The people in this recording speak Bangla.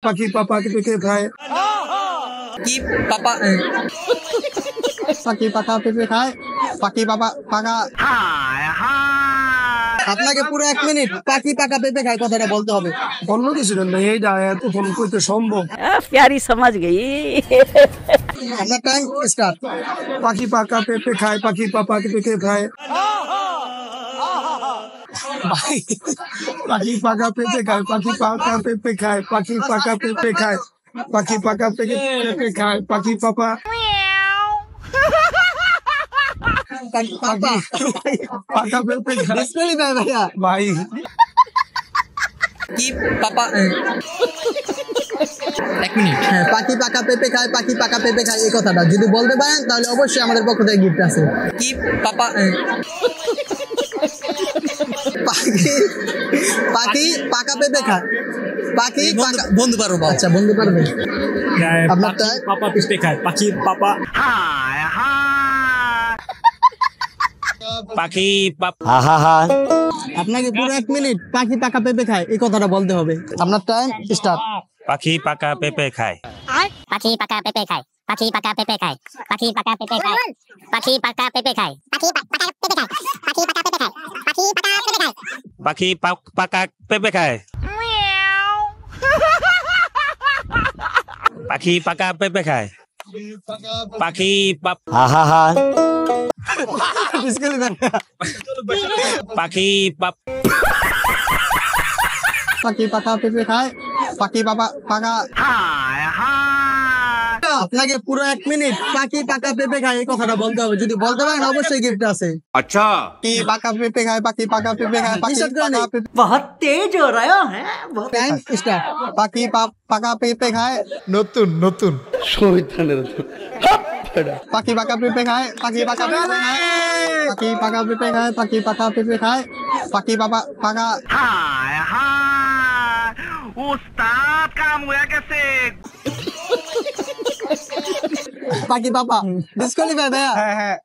পাখি পাপা পেঁপে খায়। কি পাপা পাখি পাকা পেঁপে খায়। পাখি পাপা পাকা। আপনাকে পুরো 1 মিনিট পাখি পাকা পেঁপে খায় কথাটা বলতে হবে। অন্য কিছু না, এইটা এত ফোন করতে সম্ভব। प्यारी समझ गई। আপনার টাইম স্টার্ট। পাখি পাকা পেঁপে খায়। পাখি পাপা পেঁপে খায়। ভাই, পাখি পাকা পেঁপে খায়। পাখি পাকা পেঁপে খায়। পাখি পাকা পেঁপে খায়। পাখি পাকা পেঁপে খায়। পাখি পাপা পাকা পেঁপে খায়। ডিসক্যালিফাই ভাইয়া। ভাই, কি পাপা 1 মিনিট। পাখি পাকা পেঁপে খায়। পাখি পাকা পেঁপে খায় এই কথাটা যদি বলতে পারেন তাহলে অবশ্যই আমাদের পক্ষ থেকে গিফট আছে। কি পাপা পাখি পাখি পাকা পেঁপে খায়। পাখি বন্ধু পারবো। আচ্ছা বন্ধু পারবে। আপনার পাপা পেঁপে খায়। পাখি পাপা পাখি আপনাকে পুরো 1 মিনিট পাখি পাকা পেঁপে খায় এই কথাটা বলতে হবে। আপনার টাইম স্টার্ট। পাখি পাকা পেঁপে খায়। পাখি পাকা পেঁপে খায়। পাখি পাকা পেঁপে খায়। পাখি পাকা পেঁপে খায়। পাখি পাকা পেঁপে খায়। পাখি পাকা পেঁপে খায়। পাখি পাকা পেঁপে খায়। পাখি পাকা পেঁপে খায়। পাখি পাকা পেঁপে খায়। পাখি পাকা পেঁপে খায়। পাখি পাখি পাখি পাকা পেঁপে খায়। পাখি পাপা পাকা। আপনাকে পুরো 1 মিনিট পাখি পাকা পেঁপে খায় এই কথাটা বলতে হবে যদি বলতে পারেন অবশ্যই গিফট আছে। আচ্ছা কি পাকা পেঁপে খায়। পাখি পাকা পেঁপে খায়। পাখি পাকা পেঁপে। बहुत तेज हो रहा है। Time start. পাখি পাকা পেঁপে খায়। নতুন পাখি পাকা পেঁপে খায়। পাখি পাকা পেঁপে খায়। পাখি পাকা পেঁপে খায়। পাখি পাকা পেঁপে খায়। পাখি পাপা পাকা। উস্তাদ কাম হয়ে গেছে। পাখি পাপা ডিসক্যালিফাই ভাইয়া। হ্যাঁ হ্যাঁ